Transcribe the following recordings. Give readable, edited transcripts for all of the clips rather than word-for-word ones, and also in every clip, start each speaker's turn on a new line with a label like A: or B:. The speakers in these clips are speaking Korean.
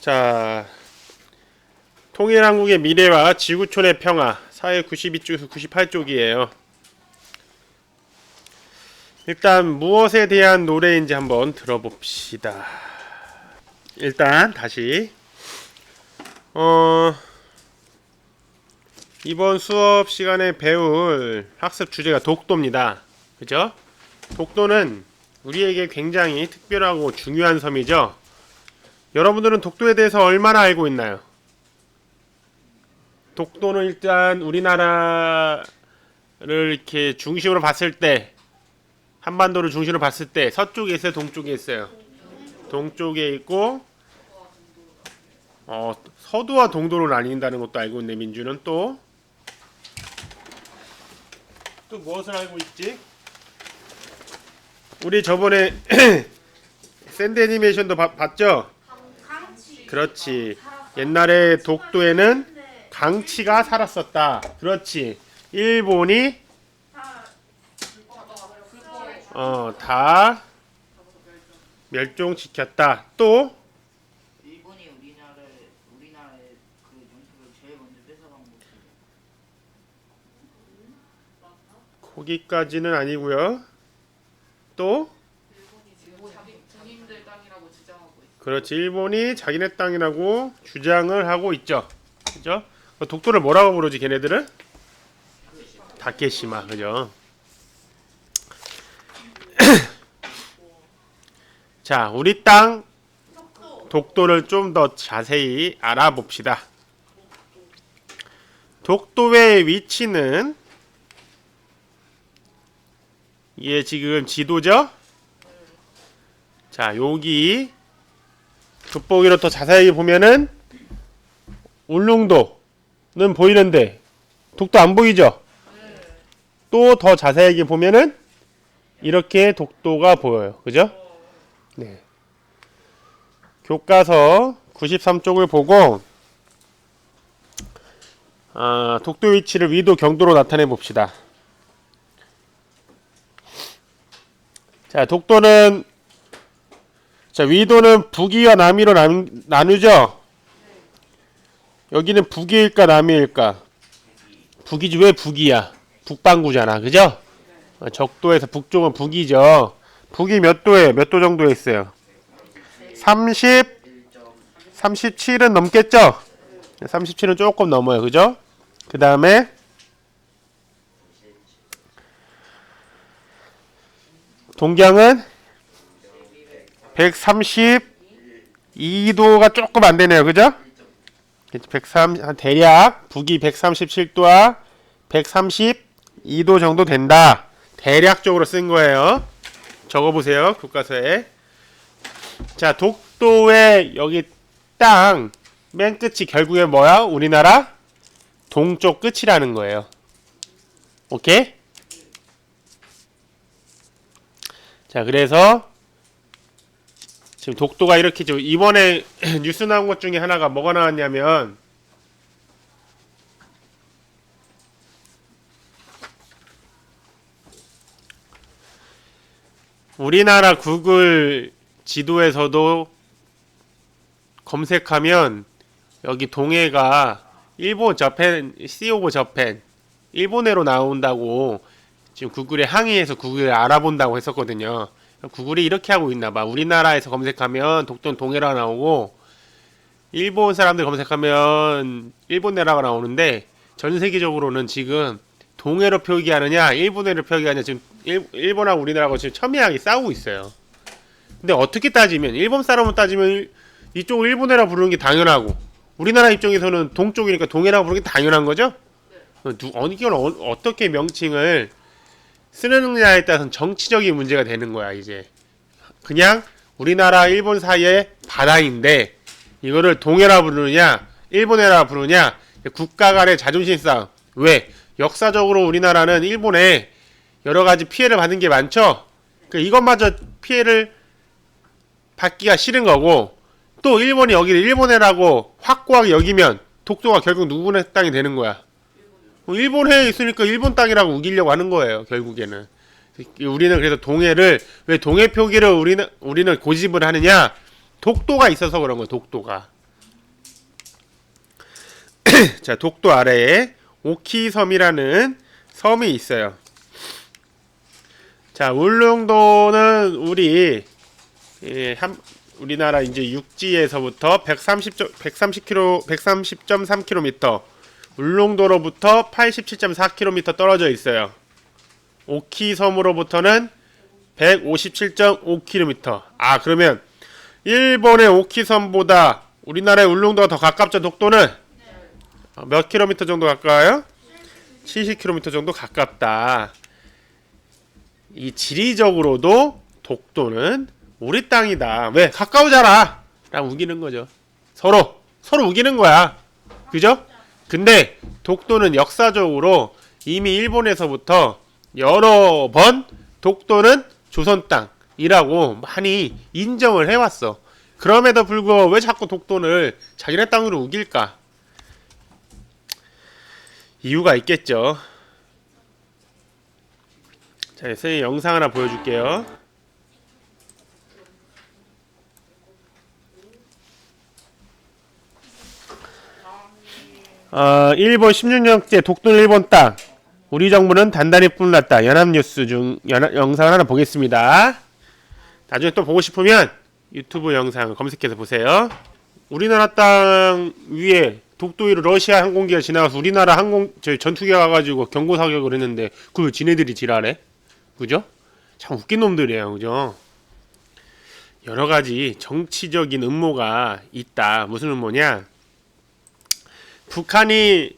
A: 자, 통일한국의 미래와 지구촌의 평화, 사회 92쪽에서 98쪽이에요. 일단 무엇에 대한 노래인지 한번 들어봅시다. 일단 다시 이번 수업 시간에 배울 학습 주제가 독도입니다. 그죠? 독도는 우리에게 굉장히 특별하고 중요한 섬이죠. 여러분들은 독도에 대해서 얼마나 알고 있나요? 독도는 일단 우리나라를 이렇게 중심으로 봤을 때, 한반도를 중심으로 봤을 때 서쪽에 있어요, 동쪽에 있어요? 동쪽에 있고 서도와 동도로 나뉜다는 것도 알고 있는데, 민주는 또 무엇을 알고 있지? 우리 저번에 샌드 애니메이션도 봤죠? 그렇지. 옛날에 독도에는 강치가 살았었다. 그렇지. 일본이 다 멸종시켰다. 또
B: 일본이 우리나라의 그 영토를 제일 먼저 뺏어간 곳이
A: 거기까지는 아니고요. 또
C: 자기들 땅이라고 주장하고 있어.
A: 그렇지. 일본이 자기네 땅이라고 주장을 하고 있죠. 그죠? 독도를 뭐라고 부르지 걔네들은? 다케시마. 그죠? 자, 우리 땅 독도를 좀 더 자세히 알아봅시다. 독도의 위치는 이게 지금 지도죠? 자, 여기 돋보기로 더 자세히 보면은 울릉도는 보이는데 독도 안 보이죠? 또 더 자세하게 보면은 이렇게 독도가 보여요. 그죠? 네. 교과서 93쪽을 보고 독도 위치를 위도 경도로 나타내 봅시다. 자, 독도는 위도는 북위와 남위로 나누죠? 여기는 북위일까 남위일까? 북이지. 왜 북이야? 북반구잖아. 그죠? 적도에서 북쪽은 북이죠. 북이 몇 도에 몇 도 정도에 있어요? 37은 넘겠죠? 37은 조금 넘어요. 그죠? 그 다음에 동경은 132도가 조금 안 되네요. 그죠? 대략 북위 137도와 132도 정도 된다. 대략적으로 쓴 거예요. 적어보세요. 교과서에. 자, 독도의 여기 땅 맨 끝이 결국에 뭐야? 우리나라 동쪽 끝이라는 거예요. 오케이? 자, 그래서 지금 독도가 이렇게 이번에 뉴스 나온 것 중에 하나가 뭐가 나왔냐면 우리나라 구글 지도에서도 검색하면 여기 동해가 일본 저펜, C 오브 저펜, 일본해로 나온다고 지금 구글에 항의해서 구글에 알아본다고 했었거든요. 구글이 이렇게 하고 있나봐. 우리나라에서 검색하면 독도는 동해라고 나오고 일본 사람들 검색하면 일본해라고 나오는데 전 세계적으로는 지금 동해로 표기하느냐 일본해로 표기하느냐 지금 일본하고 우리나라하고 지금 첨예하게 싸우고 있어요. 근데 어떻게 따지면 일본 사람으로 따지면 이쪽을 일본해라고 부르는 게 당연하고 우리나라 입장에서는 동쪽이니까 동해라고 부르는 게 당연한 거죠? 이걸 어떻게 명칭을 쓰느냐에 따라서는 정치적인 문제가 되는 거야. 이제 그냥 우리나라 일본 사이의 바다인데 이거를 동해라 부르느냐 일본해라 부르느냐 국가 간의 자존심 싸움. 왜? 역사적으로 우리나라는 일본에 여러가지 피해를 받은 게 많죠? 이것마저 피해를 받기가 싫은 거고 또 일본이 여기를 일본해라고 확고하게 여기면 독도가 결국 누구네 땅이 되는 거야. 일본해에 있으니까 일본 땅이라고 우기려고 하는 거예요. 결국에는 우리는 그래서 동해를 왜 동해 표기를 우리는 고집을 하느냐? 독도가 있어서 그런 거예요. 독도가 자, 독도 아래에 오키섬이라는 섬이 있어요. 자, 울릉도는 우리나라 이제 육지에서부터 130.3km, 울릉도로부터 87.4km 떨어져 있어요. 오키섬으로부터는 157.5km. 아, 그러면 일본의 오키섬보다 우리나라의 울릉도가 더 가깝죠, 독도는? 몇 킬로미터 정도 가까워요? 70km 정도 가깝다. 이 지리적으로도 독도는 우리 땅이다. 왜? 가까우잖아. 라고 우기는 거죠. 서로 우기는 거야. 그죠? 근데 독도는 역사적으로 이미 일본에서부터 여러 번 독도는 조선 땅이라고 많이 인정을 해왔어. 그럼에도 불구하고 왜 자꾸 독도를 자기네 땅으로 우길까? 이유가 있겠죠. 자, 선생님 영상 하나 보여줄게요. 일본 16년째 독도는 일본 땅. 우리 정부는 단단히 뿔났다. 연합뉴스 중 영상을 하나 보겠습니다. 나중에 또 보고 싶으면 유튜브 영상 검색해서 보세요. 우리나라 땅 위에 독도 위로 러시아 항공기가 지나가서 우리나라 전투기가 가가지고 경고 사격을 했는데 그걸 지네들이 지랄해? 그죠? 참 웃긴 놈들이에요. 그죠? 여러 가지 정치적인 음모가 있다. 무슨 음모냐? 북한이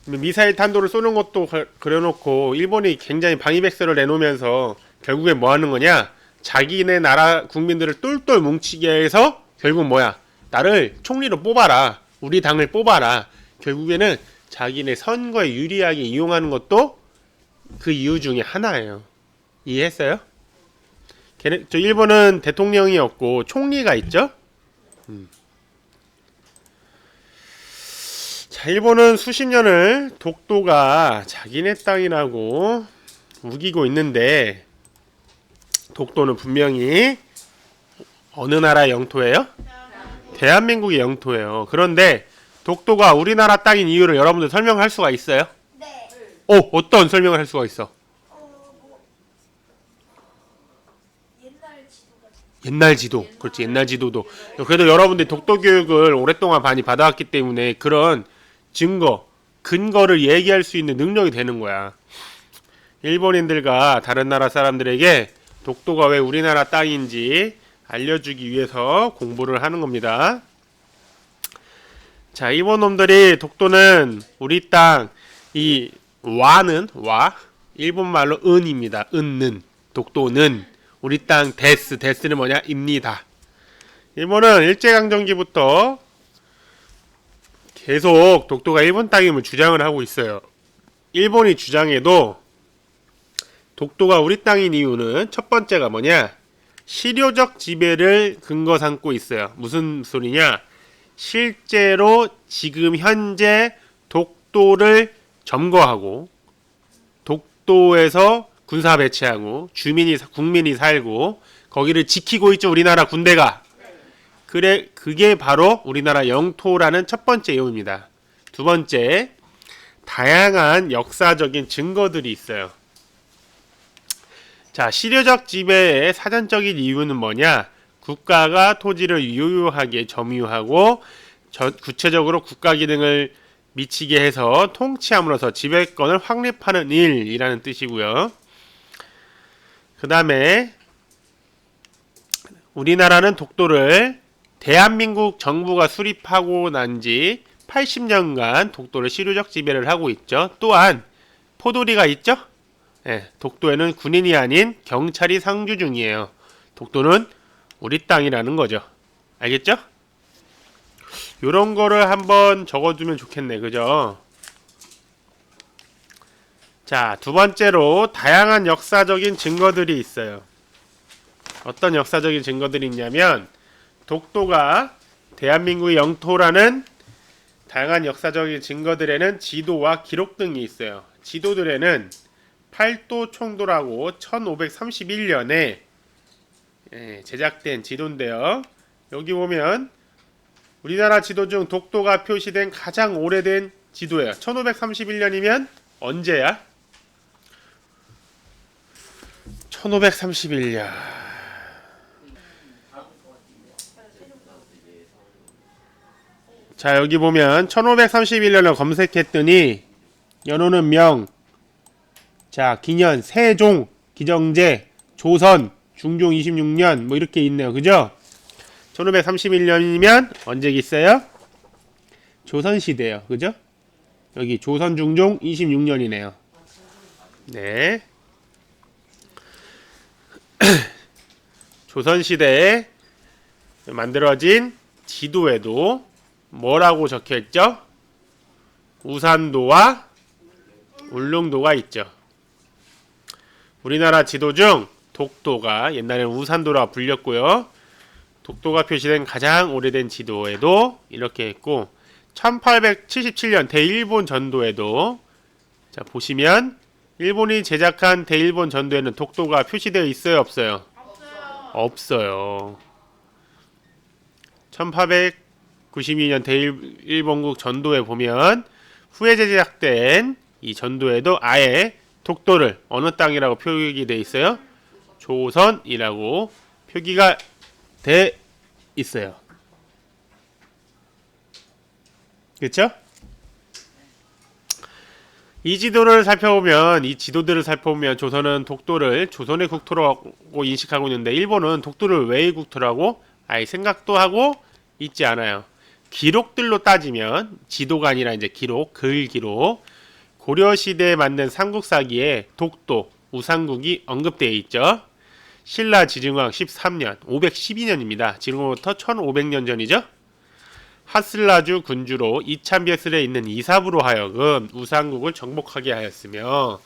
A: 미사일 탄도를 쏘는 것도 그려놓고 일본이 굉장히 방위백서를 내놓으면서 결국에 뭐 하는 거냐? 자기네 나라 국민들을 똘똘 뭉치게 해서 결국 뭐야? 나를 총리로 뽑아라. 우리 당을 뽑아라. 결국에는 자기네 선거에 유리하게 이용하는 것도 그 이유 중에 하나예요. 이해했어요? 저 일본은 대통령이 없고 총리가 있죠? 자, 일본은 수십 년을 독도가 자기네 땅이라고 우기고 있는데 독도는 분명히 어느 나라의 영토예요? 대한민국의 영토예요. 그런데 독도가 우리나라 땅인 이유를 여러분들 설명할 수가 있어요?
C: 네.
A: 어떤 설명을 할 수가 있어?
C: 옛날 지도가
A: 옛날 지도. 그렇지, 옛날 지도도. 그래도 여러분들이 독도 교육을 오랫동안 많이 받아왔기 때문에 그런 근거를 얘기할 수 있는 능력이 되는 거야. 일본인들과 다른 나라 사람들에게 독도가 왜 우리나라 땅인지 알려주기 위해서 공부를 하는 겁니다. 자, 일본 놈들이 독도는 우리 땅, 이 와는 일본 말로 은입니다. 은는 독도는 우리 땅 데스는 뭐냐? 입니다. 일본은 일제강점기부터 계속 독도가 일본 땅임을 주장을 하고 있어요. 일본이 주장해도 독도가 우리 땅인 이유는 첫 번째가 뭐냐? 실효적 지배를 근거 삼고 있어요. 무슨 소리냐? 실제로 지금 현재 독도를 점거하고 독도에서 군사 배치하고 국민이 살고 거기를 지키고 있죠. 우리나라 군대가. 그래, 그게 바로 우리나라 영토라는 첫 번째 이유입니다. 두 번째, 다양한 역사적인 증거들이 있어요. 자, 실효적 지배의 사전적인 이유는 뭐냐? 국가가 토지를 유효하게 점유하고 구체적으로 국가 기능을 미치게 해서 통치함으로써 지배권을 확립하는 일이라는 뜻이고요. 그 다음에 우리나라는 독도를 대한민국 정부가 수립하고 난 지 80년간 독도를 실효적 지배를 하고 있죠. 또한 포도리가 있죠? 네, 독도에는 군인이 아닌 경찰이 상주 중이에요. 독도는 우리 땅이라는 거죠. 알겠죠? 요런 거를 한번 적어두면 좋겠네. 그죠? 자, 두 번째로 다양한 역사적인 증거들이 있어요. 어떤 역사적인 증거들이 있냐면 독도가 대한민국의 영토라는 다양한 역사적인 증거들에는 지도와 기록 등이 있어요. 지도들에는 팔도 총도라고 1531년에 제작된 지도인데요. 여기 보면 우리나라 지도 중 독도가 표시된 가장 오래된 지도예요. 1531년이면 언제야? 1531년. 자, 여기 보면 1531년을 검색했더니 연호는 명, 자, 기년, 세종, 기정제, 조선, 중종 26년 뭐 이렇게 있네요. 그죠? 1531년이면 언제 있어요? 조선시대요. 그죠? 여기 조선 중종 26년이네요. 네. 조선시대에 만들어진 지도에도 뭐라고 적혀있죠? 우산도와 울릉도가 있죠. 우리나라 지도 중 독도가 옛날에는 우산도라 불렸고요. 독도가 표시된 가장 오래된 지도에도 이렇게 있고 1877년 대일본 전도에도 자 보시면 일본이 제작한 대일본 전도에는 독도가 표시되어 있어요, 없어요? 없어요. 1892년 대일본국 전도에 보면 후에 제작된 이 전도에도 아예 독도를 어느 땅이라고 표기되어 있어요? 조선이라고 표기가 돼 있어요. 그렇죠? 이 지도들을 살펴보면 조선은 독도를 조선의 국토라고 인식하고 있는데 일본은 독도를 외의 국토라고 아예 생각도 하고 있지 않아요. 기록들로 따지면 지도가 아니라 이제 기록, 글 기록. 고려 시대에 만든 삼국사기에 독도, 우상국이 언급되어 있죠. 신라 지증왕 13년, 512년입니다. 지금부터 1500년 전이죠. 하슬라주 군주로 이참벼슬에 있는 이사부로 하여금 우상국을 정복하게 하였으며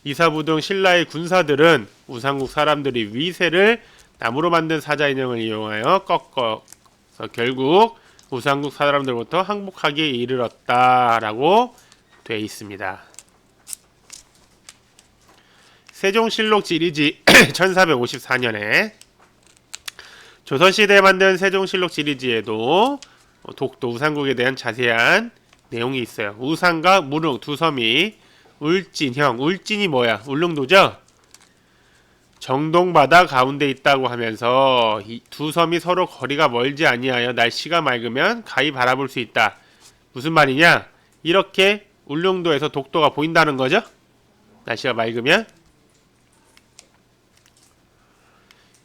A: 이사부 등 신라의 군사들은 우상국 사람들이 위세를 나무로 만든 사자 인형을 이용하여 꺾어서 결국 우상국 사람들부터 항복하기에 이르렀다라고 되어 있습니다. 세종실록 지리지 1454년에 조선시대에 만든 세종실록 지리지에도 독도 우상국에 대한 자세한 내용이 있어요. 우상과 무릉 두 섬이 울진형, 울진이 뭐야? 울릉도죠? 정동바다 가운데 있다고 하면서 이 두 섬이 서로 거리가 멀지 아니하여 날씨가 맑으면 가히 바라볼 수 있다. 무슨 말이냐? 이렇게 울릉도에서 독도가 보인다는 거죠? 날씨가 맑으면.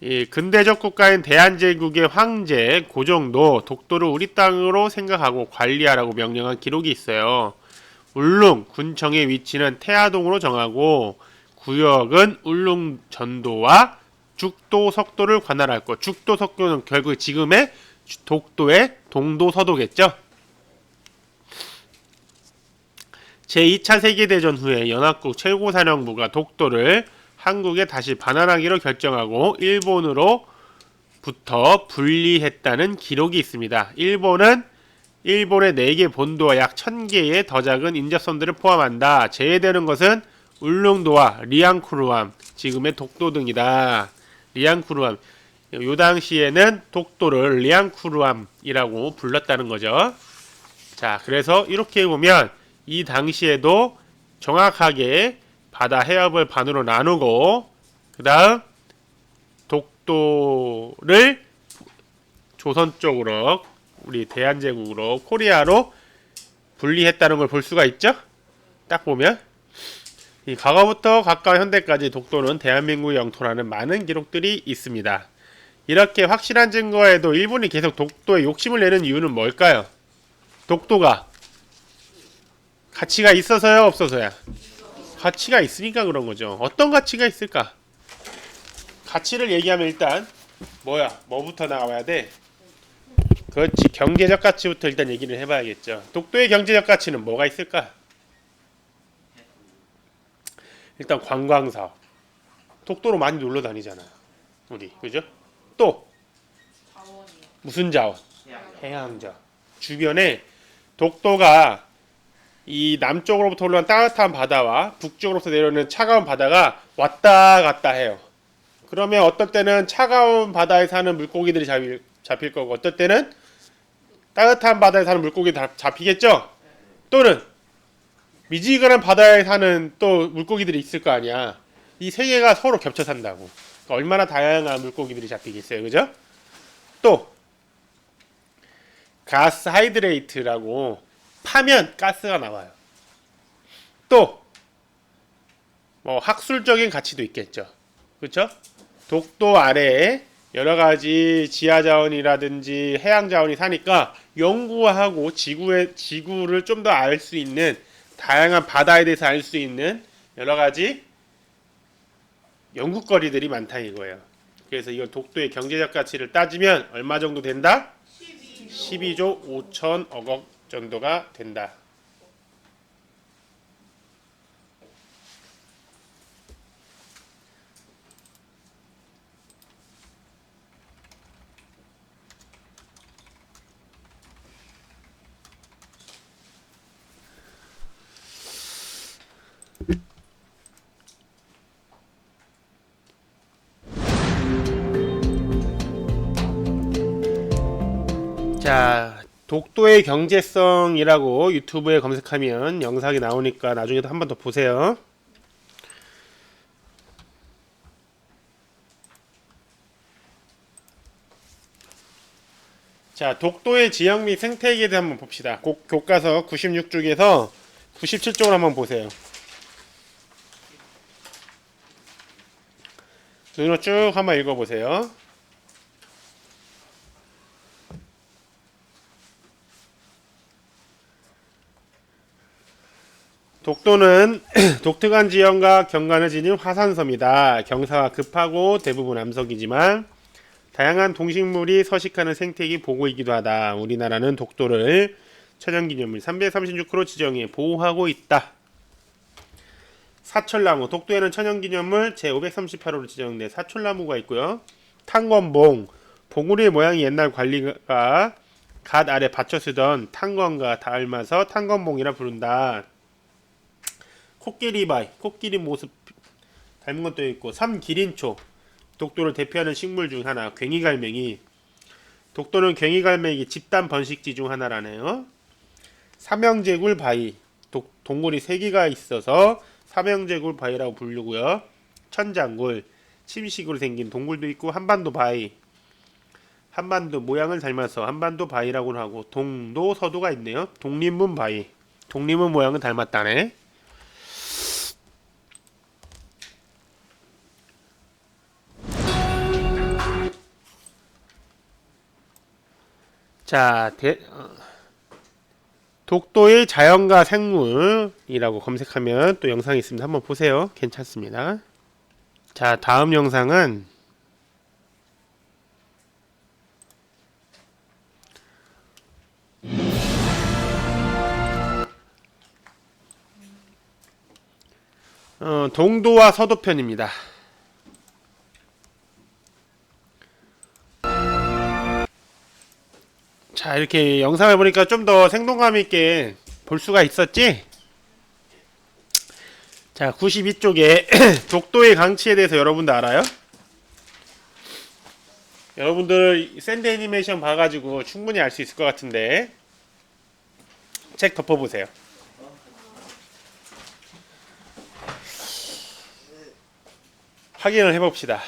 A: 이 근대적 국가인 대한제국의 황제 고종도 독도를 우리 땅으로 생각하고 관리하라고 명령한 기록이 있어요. 울릉 군청의 위치는 태화동으로 정하고 구역은 울릉 전도와 죽도 석도를 관할할 것. 죽도 석도는 결국 지금의 독도의 동도 서도겠죠. 제2차 세계대전 후에 연합국 최고사령부가 독도를 한국에 다시 반환하기로 결정하고 일본으로부터 분리했다는 기록이 있습니다. 일본은 일본의 4개 본도와 약 1000개의 더 작은 인접선들을 포함한다. 제외되는 것은 울릉도와 리앙쿠르함, 지금의 독도 등이다. 리앙쿠르함. 요 당시에는 독도를 리앙쿠르함이라고 불렀다는 거죠. 자, 그래서 이렇게 보면 이 당시에도 정확하게 바다 해협을 반으로 나누고 그 다음 독도를 조선 쪽으로 우리 대한제국으로 코리아로 분리했다는 걸 볼 수가 있죠. 딱 보면 이 과거부터 가까운 현대까지 독도는 대한민국의 영토라는 많은 기록들이 있습니다. 이렇게 확실한 증거에도 일본이 계속 독도에 욕심을 내는 이유는 뭘까요? 독도가 가치가 있어서요, 없어서야? 가치가 있으니까 그런 거죠. 어떤 가치가 있을까? 가치를 얘기하면 일단 뭐부터 나와야 돼? 그렇지, 경제적 가치부터 일단 얘기를 해봐야겠죠. 독도의 경제적 가치는 뭐가 있을까? 일단 관광사업. 독도로 많이 놀러 다니잖아요. 우리, 그죠? 또 무슨 자원? 해양자. 주변에 독도가 이 남쪽으로부터 올라온 따뜻한 바다와 북쪽으로부터 내려오는 차가운 바다가 왔다 갔다 해요. 그러면 어떨 때는 차가운 바다에 사는 물고기들이 잡힐 거고 어떨 때는 따뜻한 바다에 사는 물고기들이 잡히겠죠? 또는 미지근한 바다에 사는 또 물고기들이 있을 거 아니야. 이 세 개가 서로 겹쳐 산다고. 그러니까 얼마나 다양한 물고기들이 잡히겠어요, 그죠? 또 가스 하이드레이트라고 파면 가스가 나와요. 또 뭐 학술적인 가치도 있겠죠. 그렇죠? 독도 아래에 여러 가지 지하 자원이라든지 해양 자원이 사니까 연구하고 지구를 좀 더 알 수 있는 다양한 바다에 대해서 알 수 있는 여러 가지 연구거리들이 많다 이거예요. 그래서 이걸 독도의 경제적 가치를 따지면 얼마 정도 된다? 12조 5천억 정도가 된다. 자, 독도의 경제성이라고 유튜브에 검색하면 영상이 나오니까 나중에도 한 번 더 보세요. 자, 독도의 지형 및 생태계에 대해서 한번 봅시다. 교과서 96쪽에서 97쪽을 한번 보세요. 눈으로 쭉 한번 읽어보세요. 독도는 독특한 지형과 경관을 지닌 화산섬이다. 경사가 급하고 대부분 암석이지만 다양한 동식물이 서식하는 생태계 보고이기도 하다. 우리나라는 독도를 천연기념물 336호로 지정해 보호하고 있다. 사철나무, 독도에는 천연기념물 제538호로 지정된 사철나무가 있고요. 탄건봉, 봉우리의 모양이 옛날 관리가 갓 아래 받쳐 쓰던 탄건과 닮아서 탄건봉이라 부른다. 코끼리바위, 코끼리 모습 닮은 것도 있고, 삼기린초, 독도를 대표하는 식물 중 하나, 괭이갈매기. 독도는 괭이갈매기 집단 번식지 중 하나라네요. 삼형제굴 바위, 동굴이 3개가 있어서 삼형제굴 바위라고 부르고요. 천장굴, 침식으로 생긴 동굴도 있고, 한반도 바위, 한반도 모양을 닮아서 한반도 바위라고 하고, 동도 서도가 있네요. 독립문 바위, 독립문 모양은 닮았다네. 자, 독도의 자연과 생물이라고 검색하면 또 영상이 있습니다. 한번 보세요. 괜찮습니다. 자, 다음 영상은 동도와 서도편입니다. 자, 이렇게 영상을 보니까 좀 더 생동감 있게 볼 수가 있었지? 자, 92쪽에 독도의 강치에 대해서 여러분들 알아요? 여러분들 샌드 애니메이션 봐가지고 충분히 알 수 있을 것 같은데 책 덮어보세요. 확인을 해봅시다.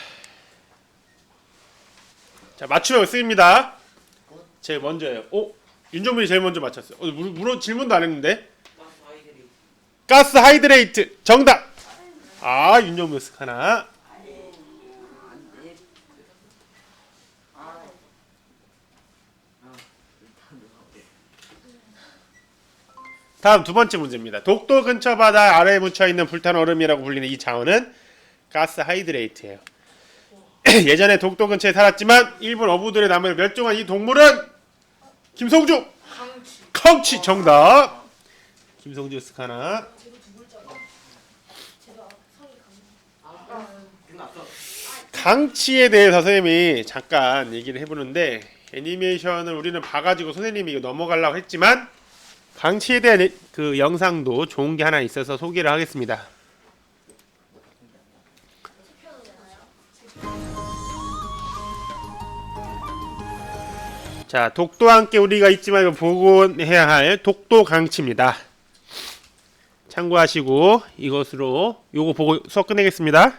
A: 자, 맞추면 쓰입니다. 제일 먼저예요. 오, 윤정민이 제일 먼저 맞췄어요. 질문도 안 했는데. 가스 하이드레이트 정답. 아, 윤정민 하나. 다음 두 번째 문제입니다. 독도 근처 바다 아래에 묻혀 있는 불탄 얼음이라고 불리는 이 자원은 가스 하이드레이트예요. 예전에 독도 근처에 살았지만 일본 어부들의 남을 멸종한 이 동물은 김성주 강치 정답. 김성주 스카나. 강치에 대해서 선생님이 잠깐 얘기를 해보는데 애니메이션을 우리는 봐가지고 선생님이 이거 넘어가려고 했지만 강치에 대한 그 영상도 좋은 게 하나 있어서 소개를 하겠습니다. 자, 독도와 함께 우리가 잊지 말고 보고 해야 할 독도 강치입니다. 참고하시고 이것으로 요거 보고 수업 끝내겠습니다.